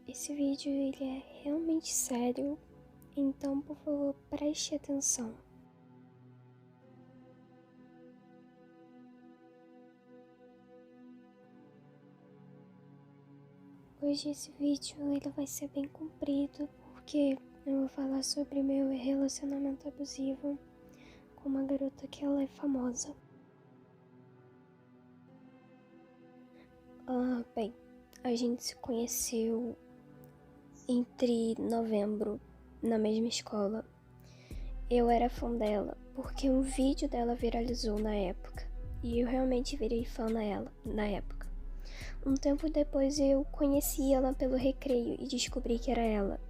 Esse vídeo ele é realmente sério, então por favor preste atenção. Hoje esse vídeo ele vai ser bem comprido porque eu vou falar sobre meu relacionamento abusivo com uma garota que ela é famosa. Bem, a gente se conheceu entre novembro na mesma escola. Eu era fã dela porque um vídeo dela viralizou na época e eu realmente virei fã dela na época. Um tempo depois eu conheci ela pelo recreio e descobri que era ela.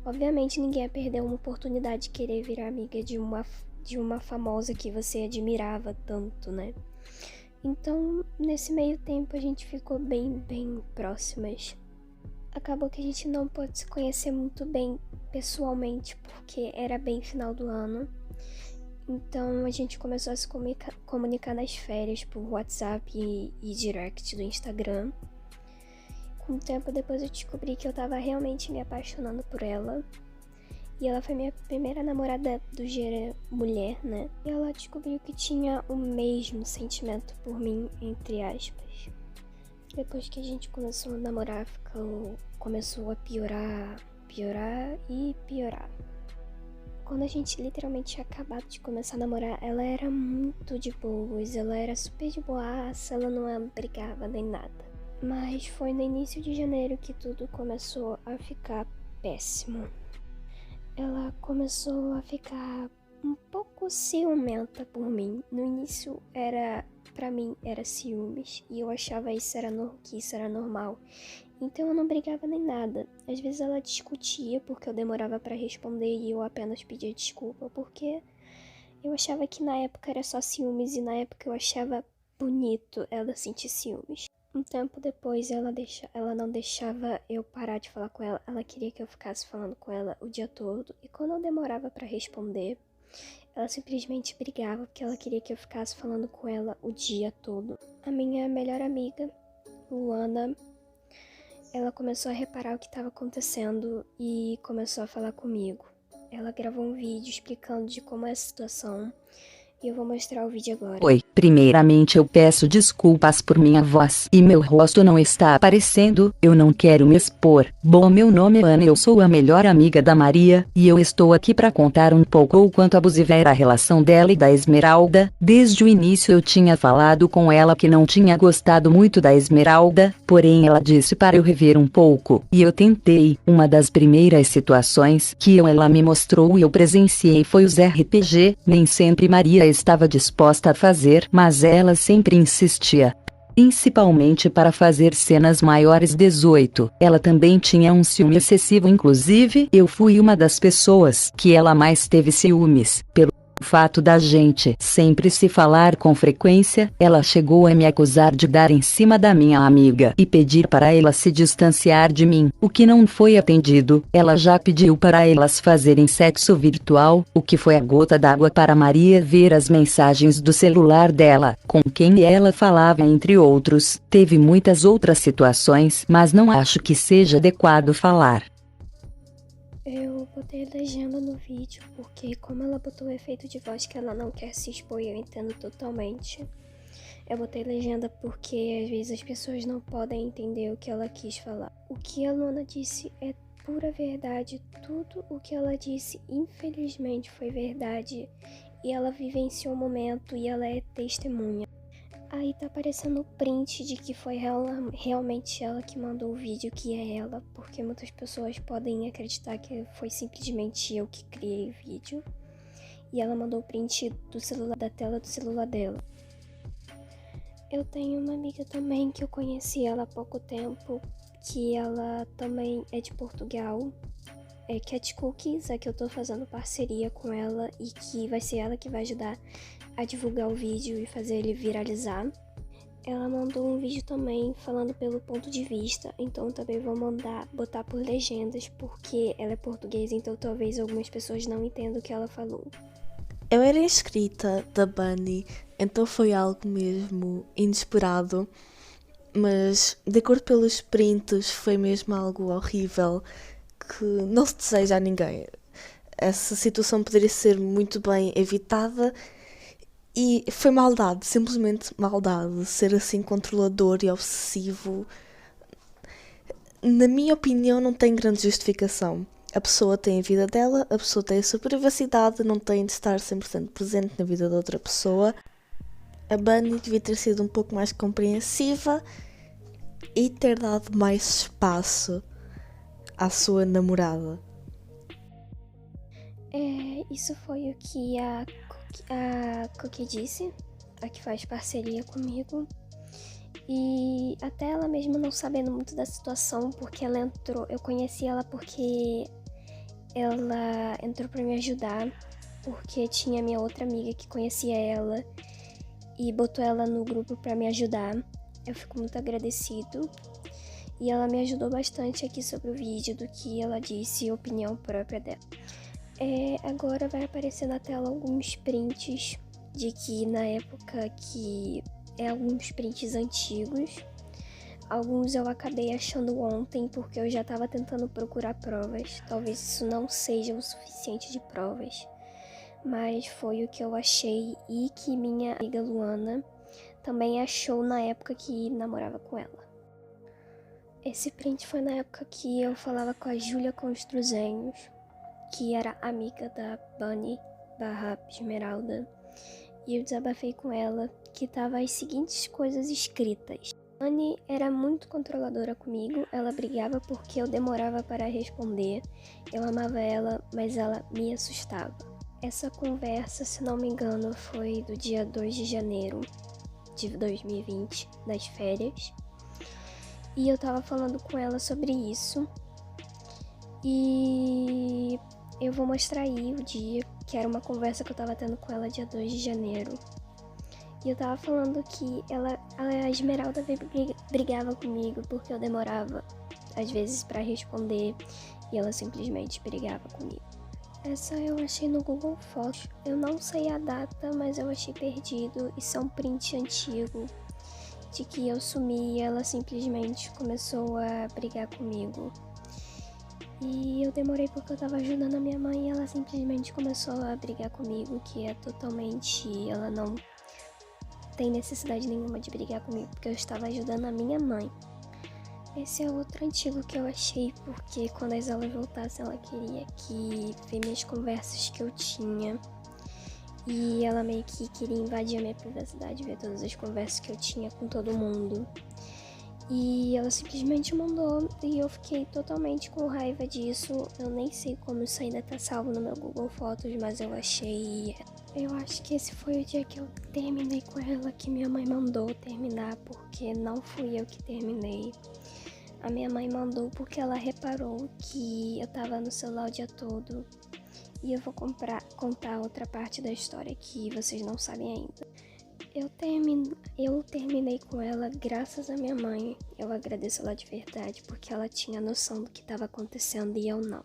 Obviamente ninguém ia perder uma oportunidade de querer virar amiga de uma famosa que você admirava tanto, né? Então, nesse meio tempo a gente ficou bem próximas. Acabou que a gente não pôde se conhecer muito bem pessoalmente, porque era bem final do ano. Então a gente começou a se comunicar nas férias por WhatsApp e direct do Instagram. Com o tempo depois eu descobri que eu tava realmente me apaixonando por ela. E ela foi minha primeira namorada do gênero mulher, né? E ela descobriu que tinha o mesmo sentimento por mim, entre aspas. Depois que a gente começou a namorar, começou a piorar e piorar. Quando a gente literalmente tinha acabado de começar a namorar, ela era muito de boas, ela era super de boaça, ela não brigava nem nada. Mas foi no início de janeiro que tudo começou a ficar péssimo. Ela começou a ficar um pouco ciumenta por mim. No início pra mim era ciúmes e eu achava que isso era normal. Então eu não brigava nem nada. Às vezes ela discutia porque eu demorava pra responder e eu apenas pedia desculpa porque eu achava que na época era só ciúmes e na época eu achava bonito ela sentir ciúmes. Um tempo depois ela não deixava eu parar de falar com ela. Ela queria que eu ficasse falando com ela o dia todo. E quando eu demorava pra responder, ela simplesmente brigava porque ela queria que eu ficasse falando com ela o dia todo. A minha melhor amiga, Luana, ela começou a reparar o que estava acontecendo e começou a falar comigo. Ela gravou um vídeo explicando de como é a situação. E eu vou mostrar o vídeo agora. Oi, primeiramente eu peço desculpas por minha voz e meu rosto não está aparecendo, eu não quero me expor. Bom, meu nome é Ana, eu sou a melhor amiga da Maria, e eu estou aqui para contar um pouco o quanto abusiva era a relação dela e da Esmeralda. Desde o início eu tinha falado com ela que não tinha gostado muito da Esmeralda, porém ela disse para eu rever um pouco, e eu tentei. Uma das primeiras situações que ela me mostrou e eu presenciei foi os RPG, nem sempre Maria estava disposta a fazer, mas ela sempre insistia. Principalmente para fazer cenas maiores 18. Ela também tinha um ciúme excessivo, inclusive eu fui uma das pessoas que ela mais teve ciúmes. Pelo fato da gente sempre se falar com frequência, ela chegou a me acusar de dar em cima da minha amiga e pedir para ela se distanciar de mim, o que não foi atendido. Ela já pediu para elas fazerem sexo virtual, o que foi a gota d'água para Maria ver as mensagens do celular dela, com quem ela falava, entre outros. Teve muitas outras situações, mas não acho que seja adequado falar. Eu botei legenda no vídeo porque como ela botou o efeito de voz que ela não quer se expor, eu entendo totalmente. Eu botei legenda porque às vezes as pessoas não podem entender o que ela quis falar. O que a Luna disse é pura verdade. Tudo o que ela disse, infelizmente, foi verdade. E ela vivenciou o momento e ela é testemunha. Aí tá aparecendo o print de que foi realmente ela que mandou o vídeo, que é ela, porque muitas pessoas podem acreditar que foi simplesmente eu que criei o vídeo. E ela mandou o print da tela do celular dela. Eu tenho uma amiga também que eu conheci ela há pouco tempo, que ela também é de Portugal. É Cat Cookies, é que eu tô fazendo parceria com ela e que vai ser ela que vai ajudar a divulgar o vídeo e fazer ele viralizar. Ela mandou um vídeo também falando pelo ponto de vista, então também vou botar por legendas, porque ela é portuguesa, então talvez algumas pessoas não entendam o que ela falou. Eu era inscrita da Bunny, então foi algo mesmo inesperado. Mas, de acordo pelos prints, foi mesmo algo horrível que não se deseja a ninguém. Essa situação poderia ser muito bem evitada e foi maldade, simplesmente maldade. Ser assim controlador e obsessivo, na minha opinião, não tem grande justificação. A pessoa tem a vida dela, a pessoa tem a sua privacidade, não tem de estar 100% presente na vida da outra pessoa. A Bunny devia ter sido um pouco mais compreensiva e ter dado mais espaço à sua namorada. Isso foi o que a Cookie disse, a que faz parceria comigo. E até ela mesma não sabendo muito da situação, porque ela entrou, eu conheci ela porque ela entrou pra me ajudar, porque tinha minha outra amiga que conhecia ela e botou ela no grupo pra me ajudar. Eu fico muito agradecido. E ela me ajudou bastante aqui sobre o vídeo do que ela disse e opinião própria dela. Agora vai aparecer na tela alguns prints de que na época que alguns prints antigos. Alguns eu acabei achando ontem porque eu já estava tentando procurar provas. Talvez isso não seja o suficiente de provas, mas foi o que eu achei e que minha amiga Luana também achou na época que namorava com ela. Esse print foi na época que eu falava com a Júlia Construzenhos, que era amiga da Bunny / Esmeralda, e eu desabafei com ela que tava as seguintes coisas escritas. Bunny era muito controladora comigo, ela brigava porque eu demorava para responder, eu amava ela, mas ela me assustava. Essa conversa, se não me engano, foi do dia 2 de janeiro de 2020, das férias. E eu tava falando com ela sobre isso. E eu vou mostrar aí o dia, que era uma conversa que eu tava tendo com ela dia 2 de janeiro. E eu tava falando que a Esmeralda brigava comigo porque eu demorava, às vezes, pra responder. E ela simplesmente brigava comigo. Essa eu achei no Google Fotos. Eu não sei a data, mas eu achei perdido. Isso é um print antigo de que eu sumi e ela simplesmente começou a brigar comigo. E eu demorei porque eu tava ajudando a minha mãe e ela simplesmente começou a brigar comigo, que é totalmente... Ela não tem necessidade nenhuma de brigar comigo porque eu estava ajudando a minha mãe. Esse é outro antigo que eu achei porque quando as aulas voltassem ela queria que ver minhas conversas que eu tinha. E ela meio que queria invadir a minha privacidade, ver todas as conversas que eu tinha com todo mundo. E ela simplesmente mandou e eu fiquei totalmente com raiva disso. Eu nem sei como isso ainda tá salvo no meu Google Fotos, mas eu achei... Eu acho que esse foi o dia que eu terminei com ela, que minha mãe mandou terminar, porque não fui eu que terminei. A minha mãe mandou porque ela reparou que eu tava no celular o dia todo. E eu vou contar outra parte da história que vocês não sabem ainda. Eu terminei com ela graças à minha mãe. Eu agradeço ela de verdade, porque ela tinha noção do que estava acontecendo e eu não.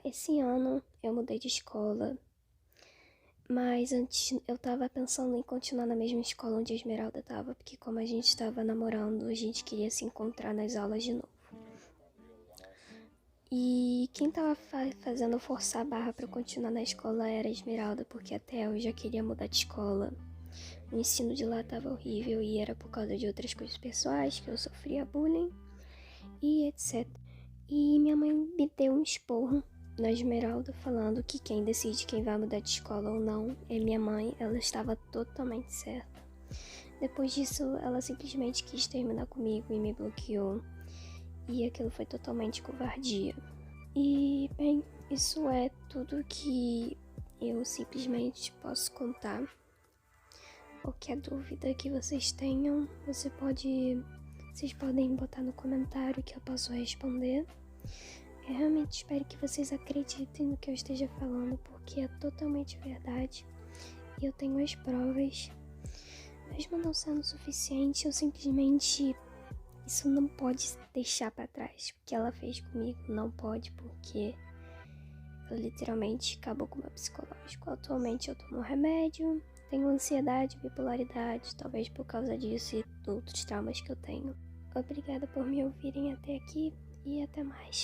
Esse ano, eu mudei de escola. Mas antes eu tava pensando em continuar na mesma escola onde a Esmeralda tava, porque como a gente tava namorando, a gente queria se encontrar nas aulas de novo. E quem tava fazendo forçar a barra pra eu continuar na escola era a Esmeralda, porque até eu já queria mudar de escola. O ensino de lá tava horrível e era por causa de outras coisas pessoais, que eu sofria bullying e etc. E minha mãe me deu um esporro na Esmeralda, falando que quem decide quem vai mudar de escola ou não é minha mãe. Ela estava totalmente certa. Depois disso, ela simplesmente quis terminar comigo e me bloqueou. E aquilo foi totalmente covardia. E, bem, isso é tudo que eu simplesmente posso contar. Qualquer dúvida que vocês tenham, vocês podem botar no comentário que eu posso responder. Eu realmente espero que vocês acreditem no que eu esteja falando, porque é totalmente verdade. E eu tenho as provas. Mesmo não sendo suficiente, eu simplesmente... Isso não pode deixar pra trás. O que ela fez comigo não pode, porque ela literalmente acabou com o meu psicológico. Atualmente eu tomo remédio, tenho ansiedade, bipolaridade, talvez por causa disso e outros traumas que eu tenho. Obrigada por me ouvirem até aqui e até mais.